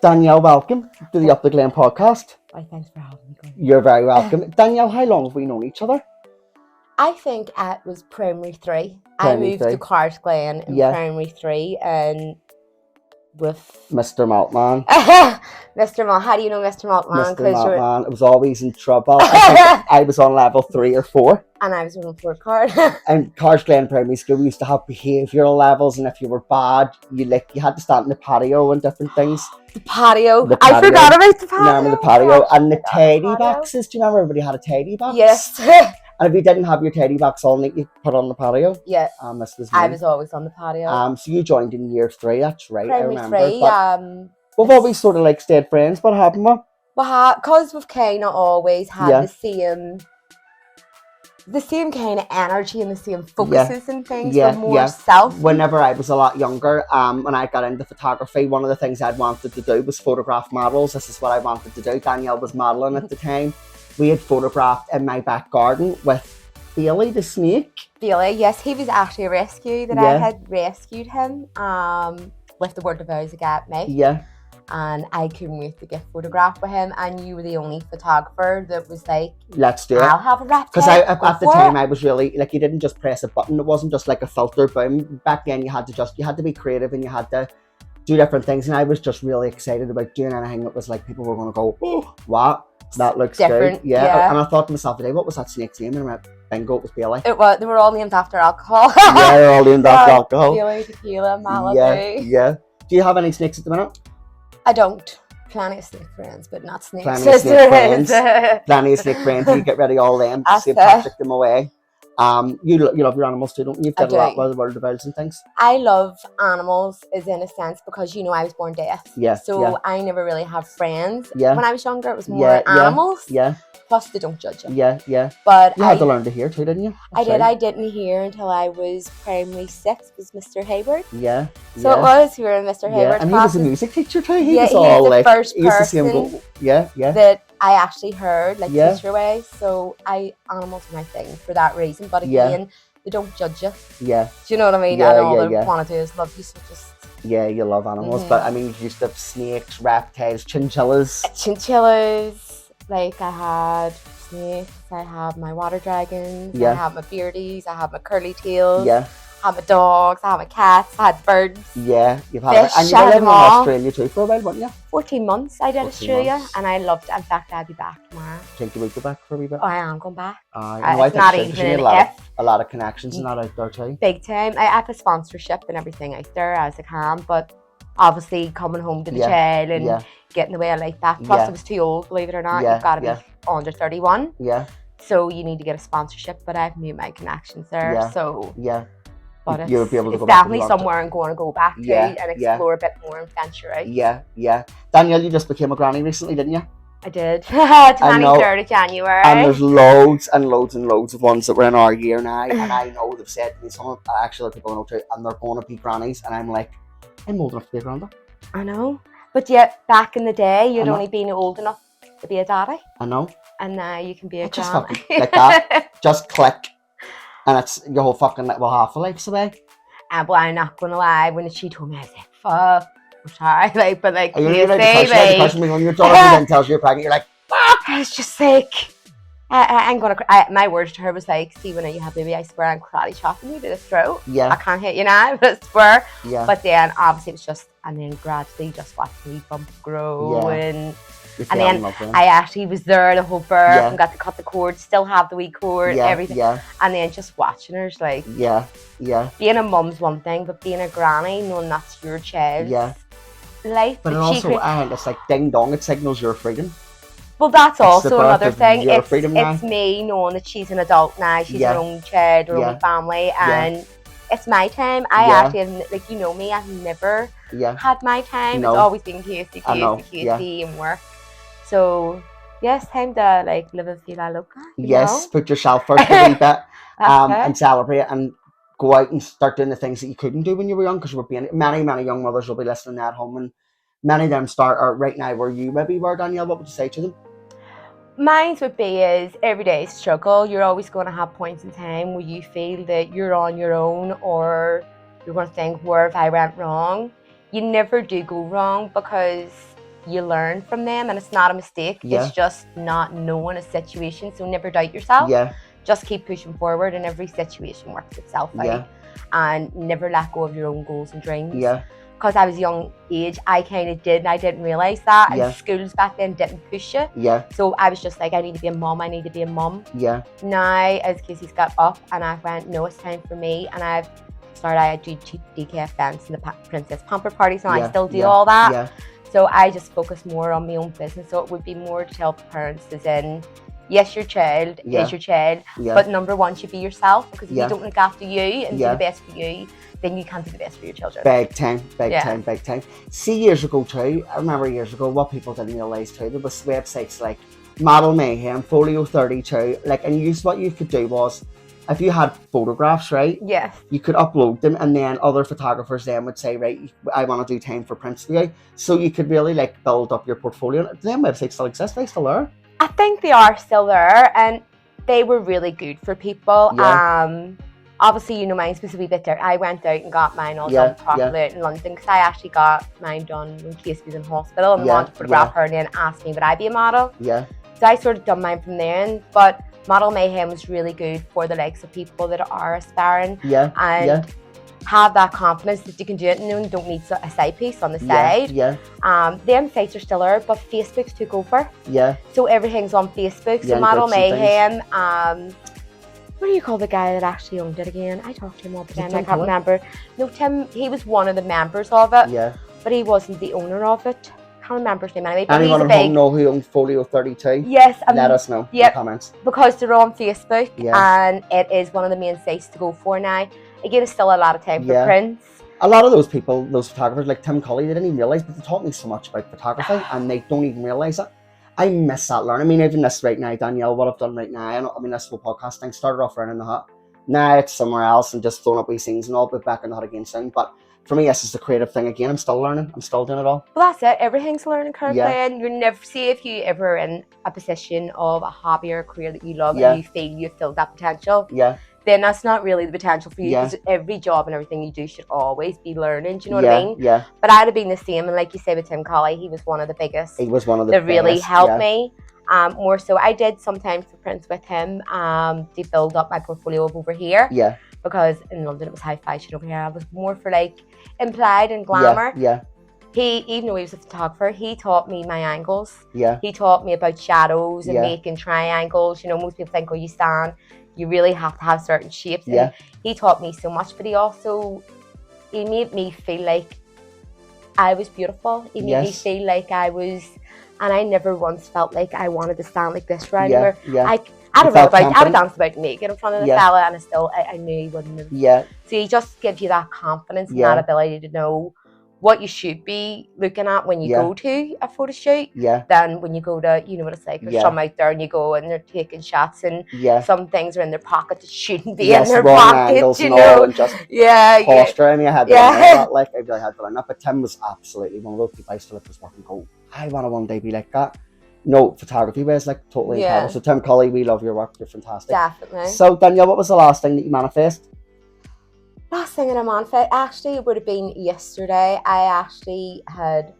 Danielle, welcome to the Up the Glen podcast. Why, thanks for having me. You're very welcome. Danielle, how long have we known each other? I think it was primary 3. Primary I moved 3. to GLEN in primary 3 and with Mr. Maltman. Mr. Mal. How do you know Mr. Maltman? Mr. Maltman. It was always in trouble. I think I was on level 3 or 4. And I was on a 4 card. And GLEN Primary School, we used to have behavioural levels, and if you were bad, you had to stand in the patio and different things. The patio. I forgot about the patio. Remember the patio? And the teddy boxes. Do you remember everybody had a teddy box? Yes. And if you didn't have your teddy box all night, you put on the patio. Yeah. This was me. I was always on the patio. So you joined in year 3, that's right. Primary I remember. 3. We've always sort of like stayed friends, but haven't we? Because we've kind of always had the same kind of energy and the same focuses and things. We're more self. Whenever I was a lot younger, when I got into photography, one of the things I'd wanted to do was photograph models. This is what I wanted to do. Danielle was modelling at the time. We had photographed in my back garden with Bailey the snake. Bailey, yes, he was actually a rescue that I had rescued him with the word of vows he got me. Yeah. And I couldn't wait to get photographed with him, and you were the only photographer that was like, let's do it. I'll have a reptile. Because at the time I was really like, you didn't just press a button. It wasn't just like a filter boom. Back then you had to be creative and you had to do different things, and I was just really excited about doing anything that was like people were going to go, oh, what? That looks different, good. Yeah. And I thought to myself today, what was that snake's name? And I went, bingo, it was Bailey. It was. They were all named after alcohol. Yeah, they're all named after alcohol. Bailey, tequila, Malibu. Yeah. Do you have any snakes at the minute? I don't. Plenty of snake friends, but not snakes. Plenty of snake friends. Plenty of snake friends. You get rid of all them. St. Patrick them away. You love your animals too, don't you? You've done a lot with the world of birds and things. I love animals, is in a sense, because I was born deaf. So I never really have friends. When I was younger, it was more animals. Plus, they don't judge you. But you had to learn to hear too, didn't you? I did. I didn't hear until I was primary 6. Was Mr. Hayward. So it was. We were in Mr. Hayward. And he was a music teacher too. He was all the like first person that I actually heard, like teacher way. So animals are my thing for that reason. But again, they don't judge you. Do you know what I mean? And all they want to do is love you. So just you love animals. But I mean, you used to have snakes, reptiles, chinchillas. Like I had snakes, I have my water dragons, I have my beardies, I have my curly tails, I have my dogs, I have my cats, I had birds. Yeah, you've had fish, and you were living in Australia too for a while, weren't you? 14 months I did Australia, and I loved it. In fact, I'll be back tomorrow. Think you will go back for a wee bit? Oh, I am going back. It's not even a lot of connections and that out there too. Big time. I have a sponsorship and everything out there as I can, but obviously coming home to the child and getting away like that. Plus I was too old, believe it or not. You've got to be under 31. So you need to get a sponsorship, but I've made my connections there. So but you'll be able to it's go back definitely somewhere I'm going to go back to and explore a bit more and venture out. Danielle, you just became a granny recently, didn't you? I did. 23rd of January. And there's loads and loads and loads of ones that were in our year now, and I know they've said to me, some of actually people I know too, and they're going to be grannies, and I'm like, I'm old enough to be a granda. I know. But yet, back in the day, you'd only been old enough to be a daddy. I know. And now you can be a just granny. Fucking like that. Just click. And it's your whole fucking, half a life's away. Well, I'm not going to lie. When she told me, I was like, fuck. I'm sorry. But you say, when your daughter then tells you you're pregnant, you're like, fuck. I was just like, I'm going to cry. My words to her was like, see, when you have baby, I swear I'm karate chopping you to the throat. I can't hit you now, but I swear. But then, obviously, it was just, and then gradually just watching me bump grow. And then I actually was there to hold birth and got to cut the cord, still have the wee cord, everything. And then just watching her, like, being a mum's one thing, but being a granny, knowing that's your child's life. But it also, it's like ding dong, it signals your freedom. Well, that's also another thing. It's me knowing that she's an adult now, she's her own child, her own family, and it's my time. I actually have, like, you know me, I've never had my time. It's always been QC and work. So, yes, time to like live a vida loca. Yes, put yourself first a wee bit and celebrate and go out and start doing the things that you couldn't do when you were young, because many young mothers will be listening at home, and many of them start right now where you maybe were, Danielle. What would you say to them? Mine would be is everyday struggle. You're always going to have points in time where you feel that you're on your own, or you're going to think, where have I went wrong? you never do go wrong because you learn from them, and it's not a mistake. It's just not knowing a situation. So never doubt yourself. Just keep pushing forward, and every situation works itself out. And never let go of your own goals and dreams. Because I was young age, I kind of did, and I didn't realise that. And schools back then didn't push you. So I was just like, I need to be a mum, I need to be a mum. Now, as Casey's got up, and I went, no, it's time for me. And I do DK events and the princess pamper parties, and I still do all that. So I just focus more on my own business. So it would be more to tell parents, as in, yes, your child is your child, but number one should be yourself, because if you don't look after you and do the best for you, then you can't do the best for your children. Big time. See, years ago too, I remember years ago, what people didn't realise too, there was websites like Model Mayhem, Folio 32, like, and what you could do was, if you had photographs, right? You could upload them, and then other photographers then would say, right, I want to do time for prints for you. So you could really like build up your portfolio. Do them websites still exist? They still are? I think they are still there, and they were really good for people. Obviously, you know, mine's was a wee bit there. I went out and got mine all done properly out in London, because I actually got mine done when Casey was in hospital, and they wanted to photograph her, and then asked me would I be a model. So I sort of done mine from there, but Model Mayhem was really good for the likes of people that are aspiring and have that confidence that you can do it, and you don't need a side piece on the side. Them sites are still there, but Facebook's took over. So everything's on Facebook. So Model Mayhem, what do you call the guy that actually owned it again? I talked to him all the time. I can't remember. No, Tim. He was one of the members of it. But he wasn't the owner of it. Can't remember his name anyway. But anyone at home know who owns Folio 32? Yes. Let us know in the comments. Because they're on Facebook, and it is one of the main sites to go for now. Again, it's still a lot of time for prints. A lot of those people, those photographers like Tim Cully, they didn't even realise, but they taught me so much about photography, and they don't even realise it. I miss that learning. I mean, even this right now, Danielle, what I've done right now, I mean, this whole podcast thing started off around in the hut. Now it's somewhere else and just throwing up wee scenes and all, but back in the hut again soon. But for me, this is the creative thing again. I'm still learning. I'm still doing it all. Well, that's it. Everything's a learning curve, and you're never, see if you ever in a position of a hobby or a career that you love and you feel you've filled that potential. Then that's not really the potential for you, because every job and everything you do should always be learning. Do you know what I mean? But I'd have been the same, and like you say with Tim Colley, he was one of the biggest. He was one of the that really helped me. More so, I did sometimes for prints with him to build up my portfolio of over here. Because in London it was high fashion, over here I was more for like implied and glamour. He, even though he was a photographer, he taught me my angles. He taught me about shadows and making triangles. You know, most people think, oh, you stand, you really have to have certain shapes. And he taught me so much, but he made me feel like I was beautiful. He made me feel like I was, and I never once felt like I wanted to stand like this right anywhere. I don't know about, I would dance about naked in front of the fella, and I knew he wouldn't have. So he just gives you that confidence and that ability to know what you should be looking at when you go to a photo shoot than when you go to, you know what it's like, there's some out there and you go and they're taking shots, and some things are in their pocket that shouldn't be in their pocket, you know. And just posture. I mean, I had to learn that, like, I really had to learn that. But Tim was absolutely one of those people I used to look at his work and go, I want to one day be like that. No, photography wise, like, totally incredible. So Tim Colley, we love your work. You're fantastic. Definitely. So Danielle, what was the last thing that you manifest? Last thing in a manifest, actually, it would have been yesterday. I actually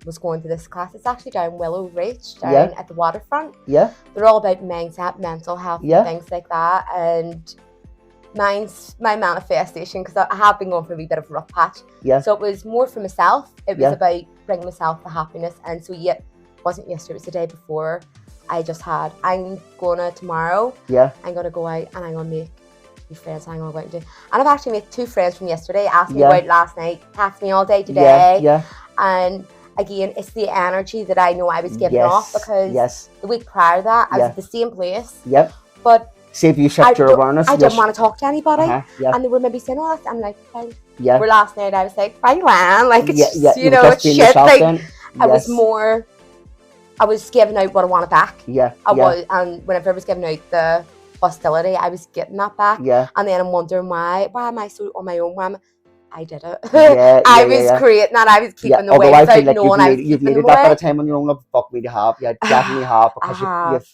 was going to this class. It's actually down Willow Reach, down at the waterfront. They're all about mindset, mental health, and things like that. And mine's my manifestation, because I have been going for a wee bit of a rough patch. So it was more for myself. It was about bringing myself the happiness. And so it wasn't yesterday, it was the day before. I'm going to tomorrow. I'm going to go out and I'm going to make friends. I'm going to go out and do. And I've actually made 2 friends from yesterday. Asked me about last night, taxed me all day today. And again, it's the energy that I know I was giving off, because the week prior to that, I was at the same place. But see if you shift your awareness. I didn't want to talk to anybody. And they were maybe saying, oh, I'm like, fine. Where last night I was like, fine, man. Like, it's, you know, it's shit. Like, I was more, I was giving out what I wanted back. I was, and whenever I was giving out the hostility, I was getting that back. And then I'm wondering why am I so on my own? I did it. I was creating that. I was keeping the waves out, like knowing I was you've needed that by the time on your own. Love, fuck me to have. You definitely have, because you've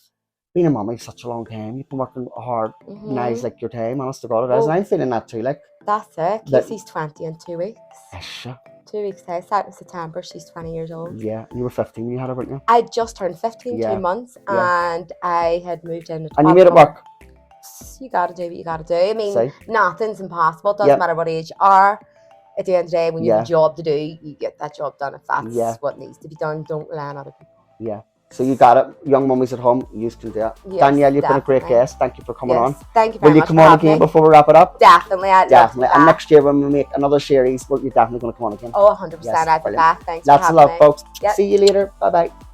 been a mummy such a long time. You've been working hard. Now it's like your time. Honest to God, it is. And I'm feeling that too. Like, that's it. Casey's 20 in 2 weeks. 2 weeks today, starting September. She's 20 years old. Yeah, you were 15 when you had her, weren't you? I just turned 15, 2 months, and I had moved in. And you made it work. You gotta do what you gotta do. I mean, nothing's impossible. It doesn't matter what age you are. At the end of the day, when you have a job to do, you get that job done. If that's what needs to be done, don't rely on other people. Yeah. So you got it. Young mummies at home, you can do it. Yes, Danielle, you've been a great guest. Thank you for coming on. Thank you very much. Will you come on again before we wrap it up? Definitely. Definitely. And next year when we make another series, you're definitely going to come on again. Oh, 100%. I'd be back. Thanks Lots for of love, me. folks. See you later. Bye-bye.